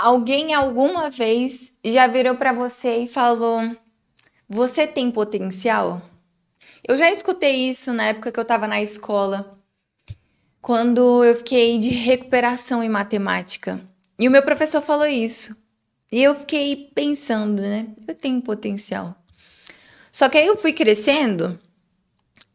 Alguém alguma vez já virou pra você e falou: "Você tem potencial?" Eu já escutei isso na época que eu estava na escola, quando eu fiquei de recuperação em matemática. E o meu professor falou isso. E eu fiquei pensando, né? Eu tenho potencial. Só que aí eu fui crescendo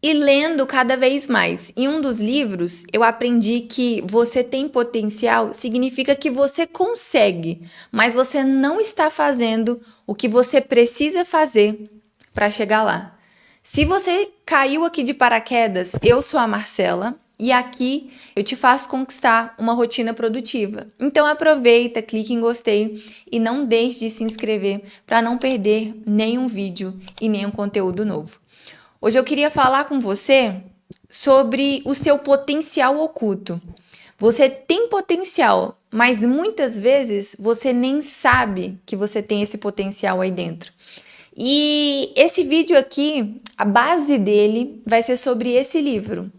e lendo cada vez mais. Em um dos livros, eu aprendi que você tem potencial significa que você consegue, mas você não está fazendo o que você precisa fazer para chegar lá. Se você caiu aqui de paraquedas, eu sou a Marcela e aqui eu te faço conquistar uma rotina produtiva. Então aproveita, clique em gostei e não deixe de se inscrever para não perder nenhum vídeo e nenhum conteúdo novo. Hoje eu queria falar com você sobre o seu potencial oculto. Você tem potencial, mas muitas vezes você nem sabe que você tem esse potencial aí dentro. E esse vídeo aqui, a base dele vai ser sobre esse livro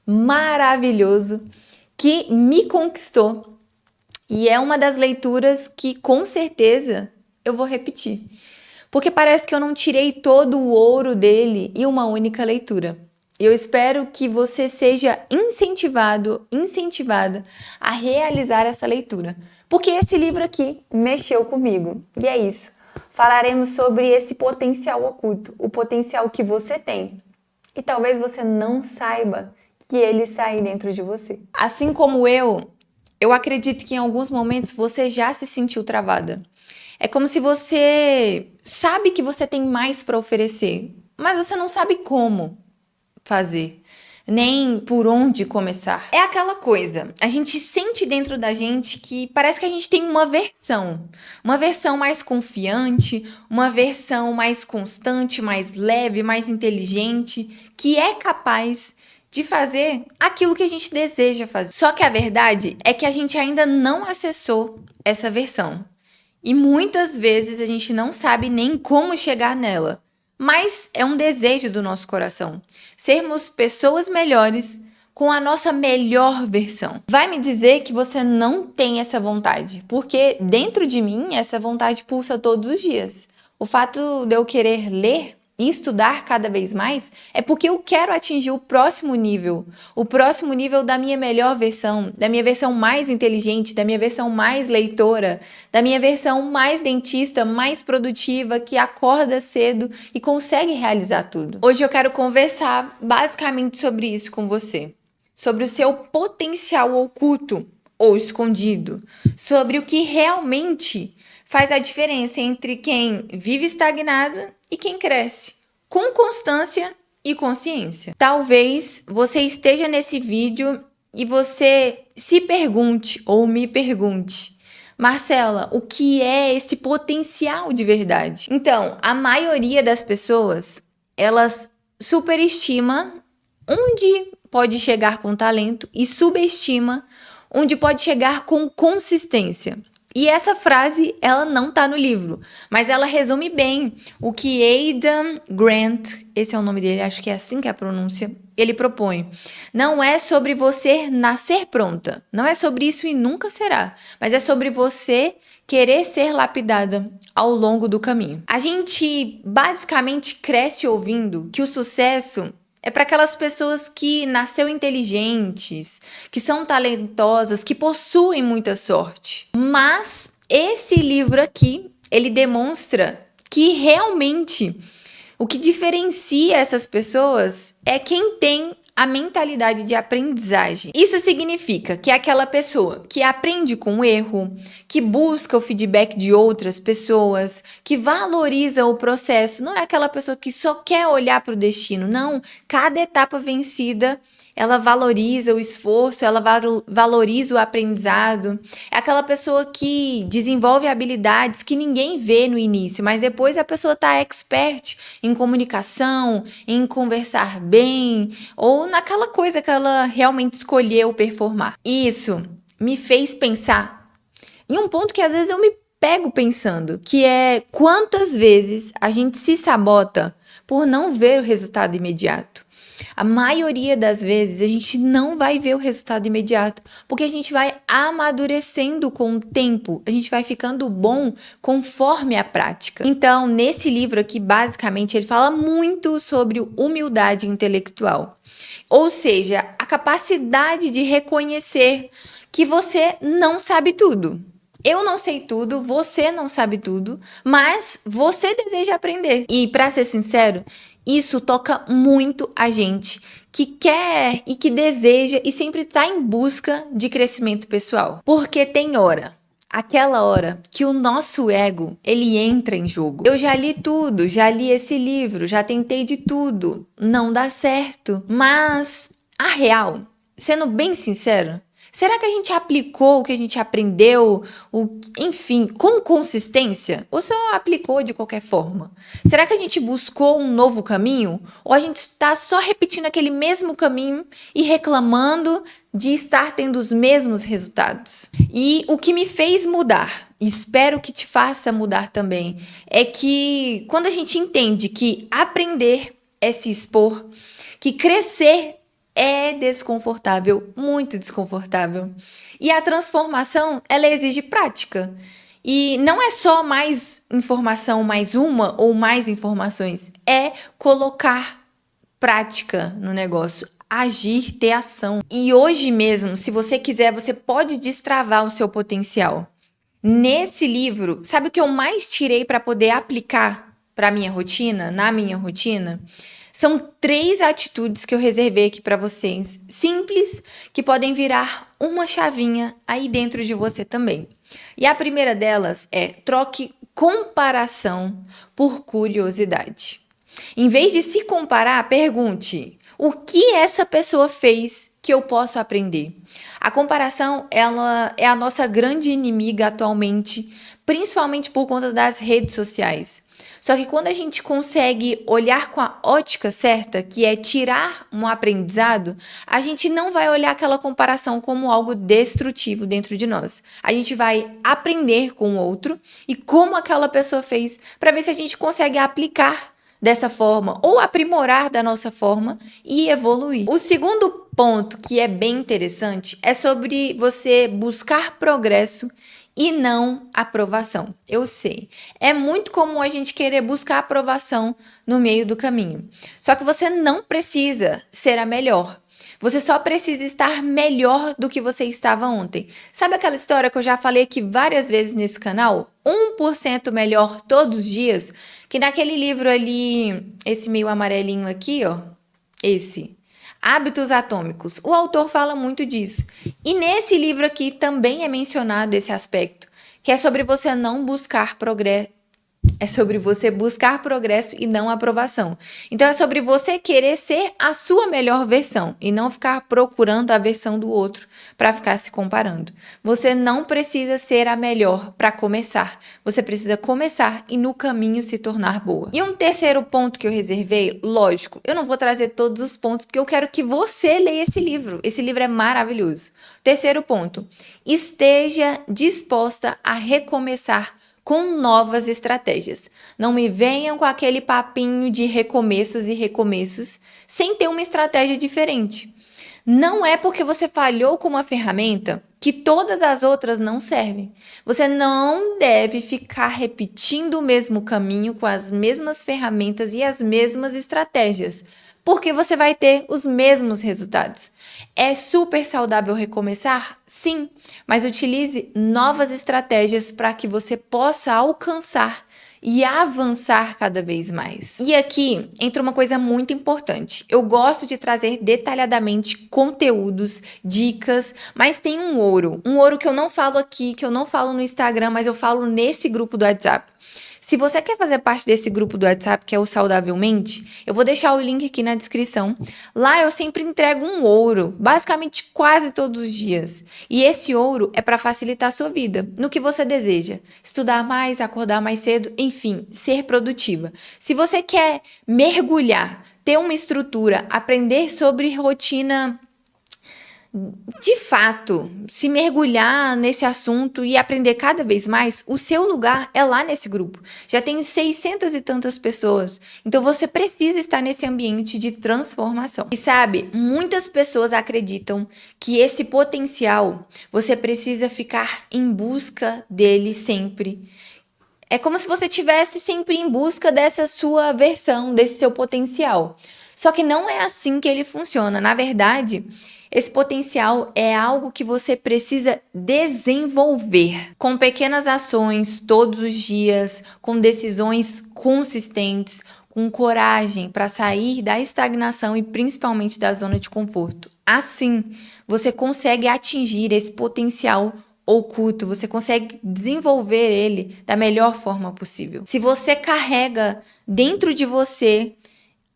maravilhoso que me conquistou. E é uma das leituras que com certeza eu vou repetir. Porque parece que eu não tirei todo o ouro dele em uma única leitura. Eu espero que você seja incentivada a realizar essa leitura. Porque esse livro aqui mexeu comigo. E é isso. Falaremos sobre esse potencial oculto, o potencial que você tem. E talvez você não saiba que ele está aí dentro de você. Assim como eu acredito que em alguns momentos você já se sentiu travada. É como se você sabe que você tem mais para oferecer, mas você não sabe como fazer, nem por onde começar. É aquela coisa, a gente sente dentro da gente que parece que a gente tem uma versão mais confiante, uma versão mais constante, mais leve, mais inteligente, que é capaz de fazer aquilo que a gente deseja fazer. Só que a verdade é que a gente ainda não acessou essa versão. E muitas vezes a gente não sabe nem como chegar nela. Mas é um desejo do nosso coração. Sermos pessoas melhores com a nossa melhor versão. Vai me dizer que você não tem essa vontade, porque dentro de mim essa vontade pulsa todos os dias. O fato de eu querer ler e estudar cada vez mais é porque eu quero atingir o próximo nível da minha melhor versão, da minha versão mais inteligente, da minha versão mais leitora, da minha versão mais dentista, mais produtiva, que acorda cedo e consegue realizar tudo. Hoje eu quero conversar basicamente sobre isso com você, sobre o seu potencial oculto ou escondido, sobre o que realmente faz a diferença entre quem vive estagnado e quem cresce, com constância e consciência. Talvez você esteja nesse vídeo e você se pergunte ou me pergunte: Marcela, o que é esse potencial de verdade? Então, a maioria das pessoas, elas superestima onde pode chegar com talento e subestima onde pode chegar com consistência. E essa frase, ela não tá no livro, mas ela resume bem o que Adam Grant, esse é o nome dele, acho que é assim que é a pronúncia, ele propõe. Não é sobre você nascer pronta, não é sobre isso e nunca será, mas é sobre você querer ser lapidada ao longo do caminho. A gente basicamente cresce ouvindo que o sucesso é para aquelas pessoas que nasceram inteligentes, que são talentosas, que possuem muita sorte. Mas esse livro aqui, ele demonstra que realmente o que diferencia essas pessoas é quem tem a mentalidade de aprendizagem. Isso significa que é aquela pessoa que aprende com o erro, que busca o feedback de outras pessoas, que valoriza o processo. Não é aquela pessoa que só quer olhar para o destino, não. Cada etapa vencida, ela valoriza o esforço, ela valoriza o aprendizado. É aquela pessoa que desenvolve habilidades que ninguém vê no início, mas depois a pessoa está expert em comunicação, em conversar bem, ou naquela coisa que ela realmente escolheu performar. Isso me fez pensar em um ponto que às vezes eu me pego pensando, que é quantas vezes a gente se sabota por não ver o resultado imediato. A maioria das vezes a gente não vai ver o resultado imediato, porque a gente vai amadurecendo com o tempo, a gente vai ficando bom conforme a prática. Então, nesse livro aqui, basicamente, ele fala muito sobre humildade intelectual. Ou seja, a capacidade de reconhecer que você não sabe tudo. Eu não sei tudo, você não sabe tudo, mas você deseja aprender. E para ser sincero, isso toca muito a gente que quer e que deseja e sempre está em busca de crescimento pessoal. Porque tem hora, aquela hora que o nosso ego, ele entra em jogo. Eu já li tudo, já li esse livro, já tentei de tudo, não dá certo. Mas a real, sendo bem sincero, será que a gente aplicou o que a gente aprendeu, enfim, com consistência? Ou só aplicou de qualquer forma? Será que a gente buscou um novo caminho? Ou a gente está só repetindo aquele mesmo caminho e reclamando de estar tendo os mesmos resultados? E o que me fez mudar, e espero que te faça mudar também, é que quando a gente entende que aprender é se expor, que crescer é desconfortável, muito desconfortável. E a transformação, ela exige prática. E não é só mais informação, mais uma ou mais informações. É colocar prática no negócio. Agir, ter ação. E hoje mesmo, se você quiser, você pode destravar o seu potencial. Nesse livro, sabe o que eu mais tirei para poder aplicar para minha rotina, na minha rotina? São 3 atitudes que eu reservei aqui para vocês, simples, que podem virar uma chavinha aí dentro de você também. E a primeira delas é: troque comparação por curiosidade. Em vez de se comparar, pergunte: o que essa pessoa fez que eu posso aprender? A comparação, ela é a nossa grande inimiga atualmente, principalmente por conta das redes sociais. Só que quando a gente consegue olhar com a ótica certa, que é tirar um aprendizado, a gente não vai olhar aquela comparação como algo destrutivo dentro de nós. A gente vai aprender com o outro e como aquela pessoa fez, para ver se a gente consegue aplicar dessa forma ou aprimorar da nossa forma e evoluir. O segundo ponto que é bem interessante é sobre você buscar progresso e não aprovação. Eu sei, é muito comum a gente querer buscar aprovação no meio do caminho. Só que você não precisa ser a melhor. Você só precisa estar melhor do que você estava ontem. Sabe aquela história que eu já falei aqui várias vezes nesse canal? 1% melhor todos os dias? Que naquele livro ali, esse meio amarelinho aqui, ó, esse, Hábitos Atômicos, o autor fala muito disso. E nesse livro aqui também é mencionado esse aspecto, que é sobre você não buscar progresso. É sobre você buscar progresso e não aprovação. Então é sobre você querer ser a sua melhor versão e não ficar procurando a versão do outro para ficar se comparando. Você não precisa ser a melhor para começar. Você precisa começar e no caminho se tornar boa. E um terceiro ponto que eu reservei, lógico, eu não vou trazer todos os pontos porque eu quero que você leia esse livro. Esse livro é maravilhoso. Terceiro ponto, esteja disposta a recomeçar com novas estratégias. Não me venham com aquele papinho de recomeços e recomeços sem ter uma estratégia diferente. Não é porque você falhou com uma ferramenta que todas as outras não servem. Você não deve ficar repetindo o mesmo caminho com as mesmas ferramentas e as mesmas estratégias, porque você vai ter os mesmos resultados. É super saudável recomeçar? Sim, mas utilize novas estratégias para que você possa alcançar e avançar cada vez mais. E aqui entra uma coisa muito importante. Eu gosto de trazer detalhadamente conteúdos, dicas, mas tem um ouro que eu não falo aqui, que eu não falo no Instagram, mas eu falo nesse grupo do WhatsApp. Se você quer fazer parte desse grupo do WhatsApp, que é o Saudavelmente, eu vou deixar o link aqui na descrição. Lá eu sempre entrego um ouro, basicamente quase todos os dias. E esse ouro é para facilitar a sua vida, no que você deseja. Estudar mais, acordar mais cedo, enfim, ser produtiva. Se você quer mergulhar, ter uma estrutura, aprender sobre rotina de fato, se mergulhar nesse assunto e aprender cada vez mais, o seu lugar é lá nesse grupo. Já tem 600 e tantas pessoas. Então você precisa estar nesse ambiente de transformação. E sabe, muitas pessoas acreditam que esse potencial, você precisa ficar em busca dele sempre. É como se você estivesse sempre em busca dessa sua versão, desse seu potencial. Só que não é assim que ele funciona. Na verdade, esse potencial é algo que você precisa desenvolver com pequenas ações todos os dias, com decisões consistentes, com coragem para sair da estagnação e principalmente da zona de conforto. Assim, você consegue atingir esse potencial oculto, você consegue desenvolver ele da melhor forma possível. Se você carrega dentro de você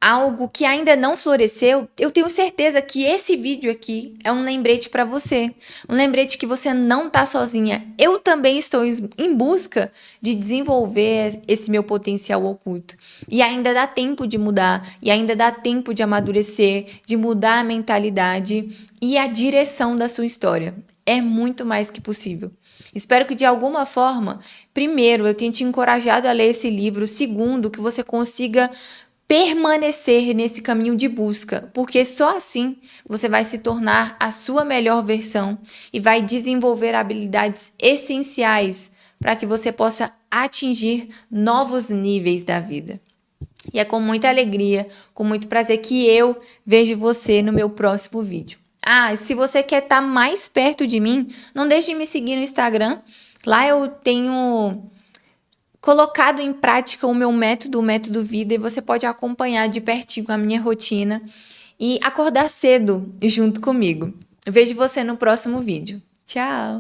algo que ainda não floresceu, eu tenho certeza que esse vídeo aqui é um lembrete para você. Um lembrete que você não tá sozinha. Eu também estou em busca de desenvolver esse meu potencial oculto. E ainda dá tempo de mudar, e ainda dá tempo de amadurecer, de mudar a mentalidade e a direção da sua história. É muito mais que possível. Espero que de alguma forma, primeiro, eu tenha te encorajado a ler esse livro, segundo, que você consiga permanecer nesse caminho de busca, porque só assim você vai se tornar a sua melhor versão e vai desenvolver habilidades essenciais para que você possa atingir novos níveis da vida. E é com muita alegria, com muito prazer que eu vejo você no meu próximo vídeo. Ah, se você quer estar mais perto de mim, não deixe de me seguir no Instagram. Lá eu tenho colocado em prática o método vida, e você pode acompanhar de pertinho a minha rotina e acordar cedo junto comigo. Eu vejo você no próximo vídeo. Tchau!